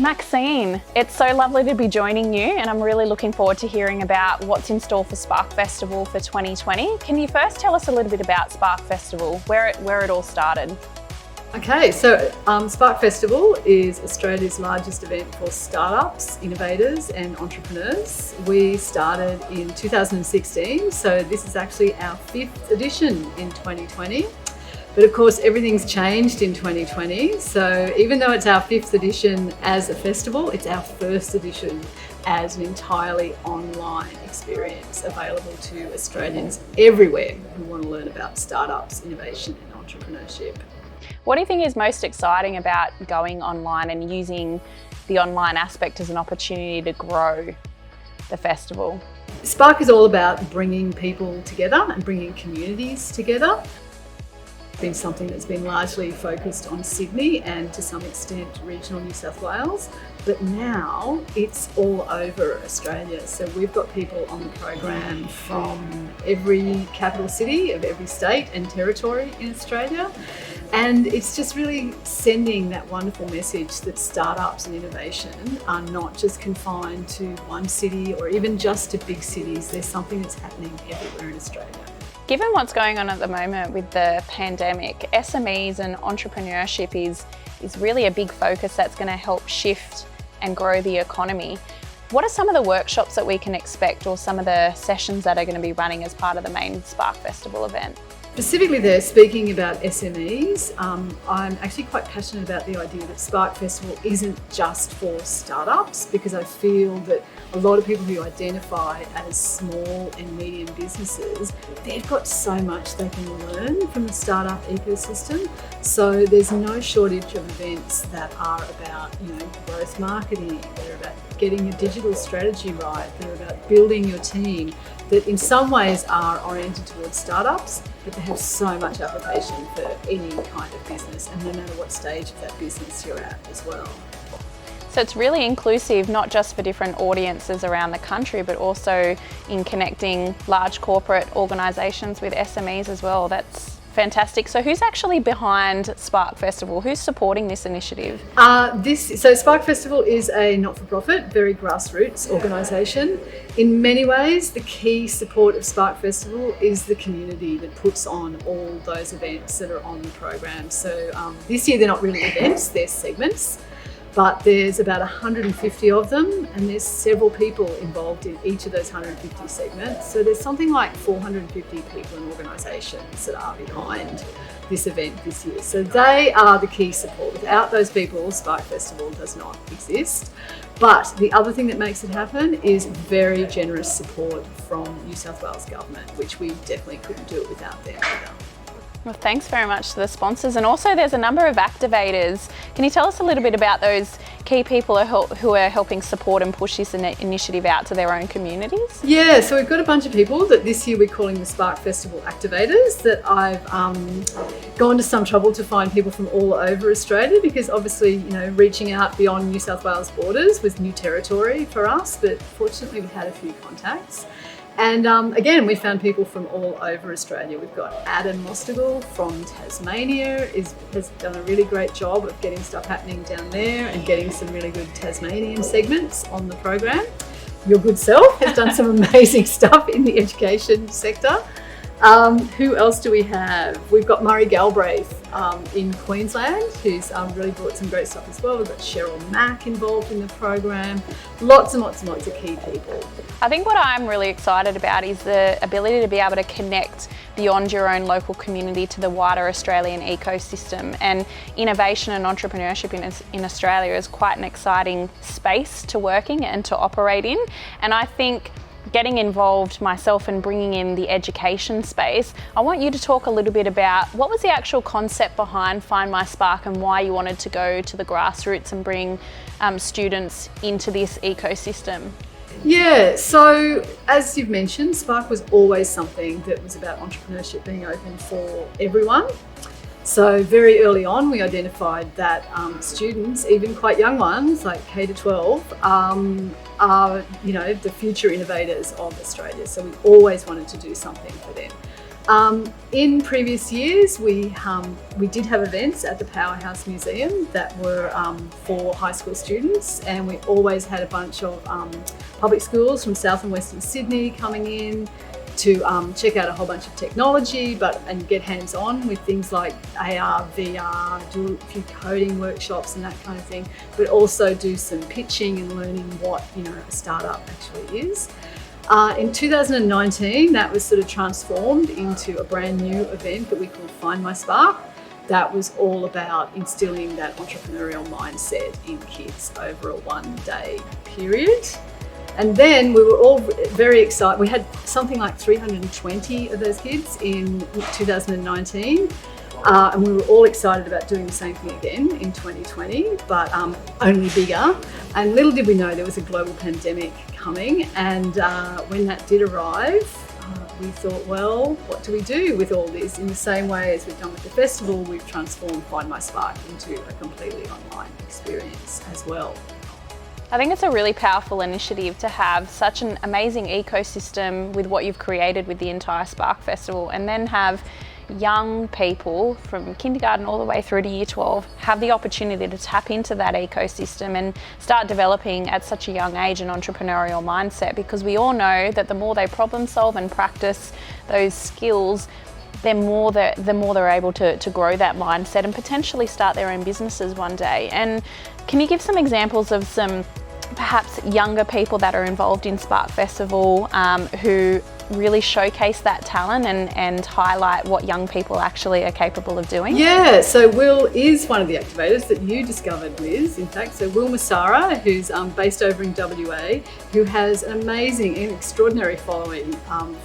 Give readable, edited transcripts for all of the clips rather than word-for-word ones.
Maxine, it's so lovely to be joining you, and I'm really looking forward to hearing about what's in store for Spark Festival for 2020. Can you first tell us a little bit about Spark Festival, where it all started? Okay, so Spark Festival is Australia's largest event for startups, innovators and entrepreneurs. We started in 2016, so this is actually our 5th edition in 2020. But of course, everything's changed in 2020. So even though it's our 5th edition as a festival, it's our 1st edition as an entirely online experience available to Australians everywhere who want to learn about startups, innovation and entrepreneurship. What do you think is most exciting about going online and using the online aspect as an opportunity to grow the festival? Spark is all about bringing people together and bringing communities together. Been something that's been largely focused on Sydney and to some extent regional New South Wales, but now it's all over Australia. So we've got people on the program from every capital city of every state and territory in Australia. And it's just really sending that wonderful message that startups and innovation are not just confined to one city or even just to big cities. There's something that's happening everywhere in Australia. Given what's going on at the moment with the pandemic, SMEs and entrepreneurship is really a big focus that's going to help shift and grow the economy. What are some of the workshops that we can expect, or some of the sessions that are going to be running as part of the main Spark Festival event? Specifically there, speaking about SMEs, I'm actually quite passionate about the idea that Spark Festival isn't just for startups, because I feel that a lot of people who identify as small and medium businesses, they've got so much they can learn from the startup ecosystem. So there's no shortage of events that are about, growth marketing, they're about getting your digital strategy right, they're about building your team, that in some ways are oriented towards startups, but they have so much application for any kind of business, and no matter what stage of that business you're at as well. So it's really inclusive, not just for different audiences around the country, but also in connecting large corporate organisations with SMEs as well. That's fantastic. So who's actually behind Spark Festival? Who's supporting this initiative? So Spark Festival is a not-for-profit, very grassroots organisation. In many ways, the key support of Spark Festival is the community that puts on all those events that are on the program. So this year they're not really events, they're segments. But there's about 150 of them, and there's several people involved in each of those 150 segments. So there's something like 450 people and organisations that are behind this event this year. So they are the key support. Without those people, Spark Festival does not exist. But the other thing that makes it happen is very generous support from New South Wales Government, which we definitely couldn't do it without them either. Well, thanks very much to the sponsors. And also there's a number of activators. Can you tell us a little bit about those key people who are helping support and push this initiative out to their own communities? Yeah, so we've got a bunch of people that this year we're calling the Spark Festival Activators, that I've gone to some trouble to find people from all over Australia, because obviously, reaching out beyond New South Wales borders was new territory for us, but fortunately we've had a few contacts. And again, we found people from all over Australia. We've got Adam Mostagle from Tasmania, has done a really great job of getting stuff happening down there and getting some really good Tasmanian segments on the program. Your good self has done some amazing stuff in the education sector. Who else do we have? We've got Murray Galbraith in Queensland, who's really brought some great stuff as well. We've got Cheryl Mack involved in the program. Lots and lots and lots of key people. I think what I'm really excited about is the ability to be able to connect beyond your own local community to the wider Australian ecosystem. And innovation and entrepreneurship in Australia is quite an exciting space to work in and to operate in. And I think getting involved myself and bringing in the education space, I want you to talk a little bit about what was the actual concept behind Find My Spark and why you wanted to go to the grassroots and bring students into this ecosystem. Yeah, so as you've mentioned, Spark was always something that was about entrepreneurship being open for everyone. So very early on, we identified that students, even quite young ones, like K to 12, are the future innovators of Australia. So we always wanted to do something for them. In previous years, we did have events at the Powerhouse Museum that were for high school students, and we always had a bunch of public schools from South and Western Sydney coming in to check out a whole bunch of technology and get hands-on with things like AR, VR, do a few coding workshops and that kind of thing, but also do some pitching and learning what a startup actually is. In 2019, that was sort of transformed into a brand new event that we called Find My Spark. That was all about instilling that entrepreneurial mindset in kids over a one-day period. And then we were all very excited. We had something like 320 of those kids in 2019. And we were all excited about doing the same thing again in 2020, but only bigger. And little did we know there was a global pandemic coming. And when that did arrive, we thought, well, what do we do with all this? In the same way as we've done with the festival, we've transformed Find My Spark into a completely online experience as well. I think it's a really powerful initiative to have such an amazing ecosystem with what you've created with the entire Spark Festival, and then have young people from kindergarten all the way through to year 12 have the opportunity to tap into that ecosystem and start developing at such a young age an entrepreneurial mindset, because we all know that the more they problem solve and practice those skills, the more they're able to grow that mindset and potentially start their own businesses one day. And can you give some examples of some perhaps younger people that are involved in Spark Festival who really showcase that talent and highlight what young people actually are capable of doing? Yeah, so Will is one of the activators that you discovered, Liz, in fact. So Will Massara, who's based over in WA, who has an amazing and extraordinary following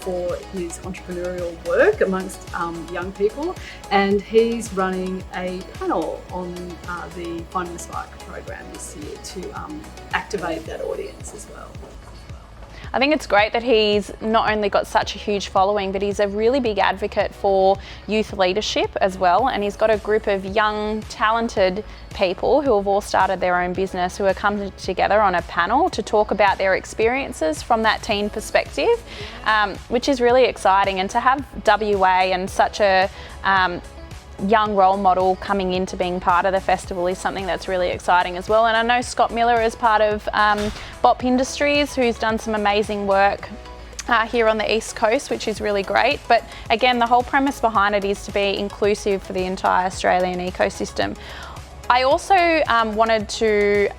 for his entrepreneurial work amongst young people. And he's running a panel on the Find My Spark program this year to activate that audience as well. I think it's great that he's not only got such a huge following, but he's a really big advocate for youth leadership as well. And he's got a group of young, talented people who have all started their own business, who are coming together on a panel to talk about their experiences from that teen perspective, which is really exciting. And to have WA and such a young role model coming into being part of the festival is something that's really exciting as well. And I know Scott Miller is part of Bop Industries, who's done some amazing work here on the East Coast, which is really great. But again, the whole premise behind it is to be inclusive for the entire Australian ecosystem. I also wanted to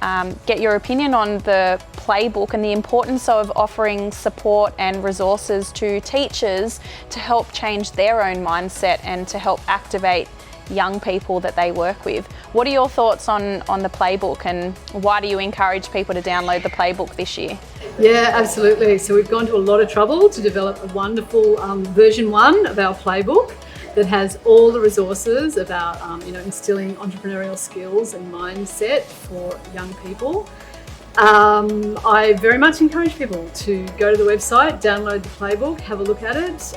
get your opinion on the playbook and the importance of offering support and resources to teachers to help change their own mindset and to help activate young people that they work with. What are your thoughts on the playbook, and why do you encourage people to download the playbook this year? Yeah, absolutely. So we've gone to a lot of trouble to develop a wonderful version 1 of our playbook that has all the resources about instilling entrepreneurial skills and mindset for young people. I very much encourage people to go to the website, download the playbook, have a look at it.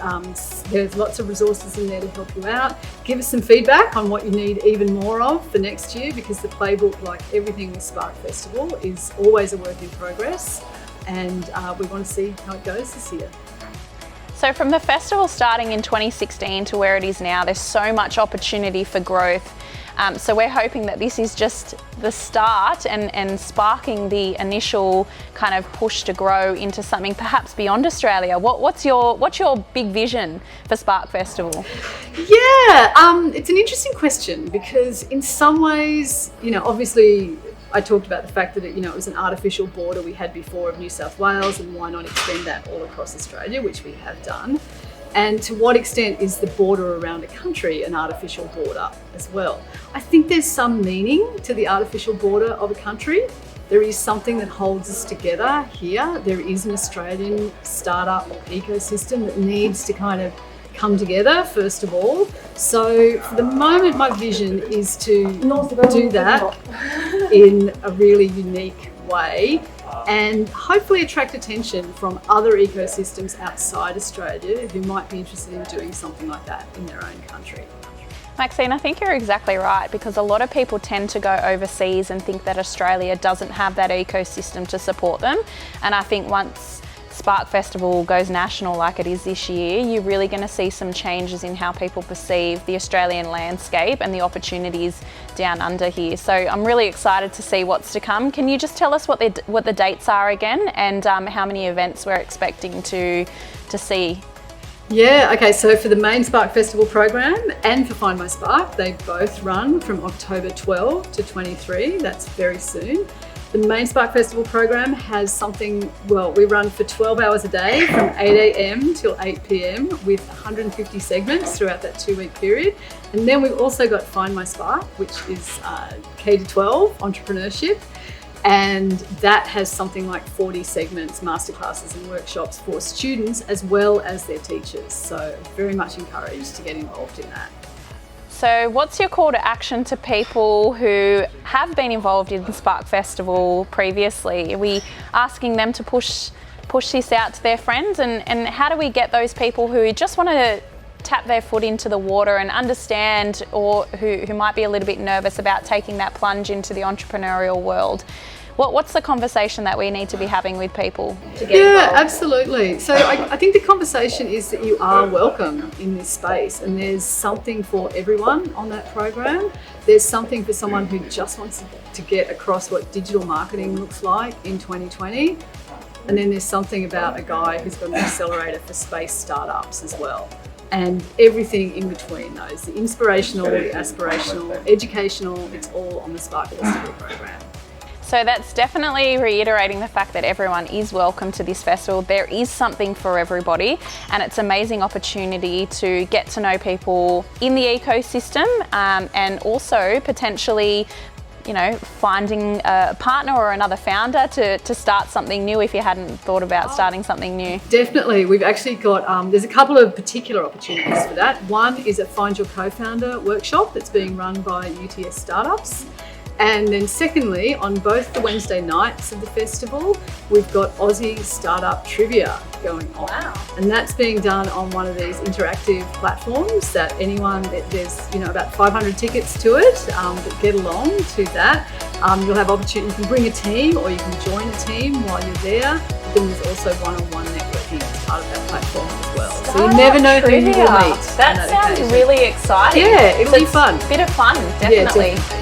There's lots of resources in there to help you out. Give us some feedback on what you need even more of for next year, because the playbook, like everything with Spark Festival, is always a work in progress, and we want to see how it goes this year. So from the festival starting in 2016 to where it is now, there's so much opportunity for growth. So we're hoping that this is just the start and sparking the initial kind of push to grow into something perhaps beyond Australia. What's your big vision for Spark Festival? Yeah, it's an interesting question, because in some ways, obviously I talked about the fact that it was an artificial border we had before of New South Wales, and why not extend that all across Australia, which we have done. And to what extent is the border around a country an artificial border as well? I think there's some meaning to the artificial border of a country. There is something that holds us together here. There is an Australian startup ecosystem that needs to kind of come together first of all. So for the moment, my vision is to do that in a really unique way, and hopefully attract attention from other ecosystems outside Australia who might be interested in doing something like that in their own country. Maxine, I think you're exactly right, because a lot of people tend to go overseas and think that Australia doesn't have that ecosystem to support them. And I think once Spark Festival goes national like it is this year, you're really going to see some changes in how people perceive the Australian landscape and the opportunities down under here. So I'm really excited to see what's to come. Can you just tell us what the dates are again, and how many events we're expecting to see? Yeah, okay, so for the main Spark Festival program and for Find My Spark, they both run from October 12 to 23, that's very soon. The main Spark Festival program has something, well, we run for 12 hours a day from 8 a.m. till 8 p.m. with 150 segments throughout that 2-week period. And then we've also got Find My Spark, which is K-12 entrepreneurship. And that has something like 40 segments, masterclasses and workshops for students as well as their teachers. So very much encouraged to get involved in that. So what's your call to action to people who have been involved in the Spark Festival previously? Are we asking them to push this out to their friends? And how do we get those people who just want to tap their foot into the water and understand, or who might be a little bit nervous about taking that plunge into the entrepreneurial world? What's the conversation that we need to be having with people to get involved? Absolutely. So I think the conversation is that you are welcome in this space, and there's something for everyone on that program. There's something for someone who just wants to get across what digital marketing looks like in 2020. And then there's something about a guy who's got an accelerator for space startups as well. And everything in between those, the inspirational, the aspirational, educational, it's all on the Spark Festival program. So that's definitely reiterating the fact that everyone is welcome to this festival. There is something for everybody, and it's an amazing opportunity to get to know people in the ecosystem, and also potentially, you know, finding a partner or another founder to start something new if you hadn't thought about starting something new. Definitely. We've actually got, there's a couple of particular opportunities for that. One is a Find Your Co-Founder workshop that's being run by UTS Startups. And then secondly, on both the Wednesday nights of the festival, we've got Aussie Startup Trivia going on. Wow. And that's being done on one of these interactive platforms that anyone, there's about 500 tickets to it that get along to that. You'll have opportunity, you can bring a team or you can join a team while you're there. But then there's also one-on-one networking as part of that platform as well. So you never know who you will meet. That sounds really exciting. Yeah, it'll be fun. Bit of fun, definitely. Yeah,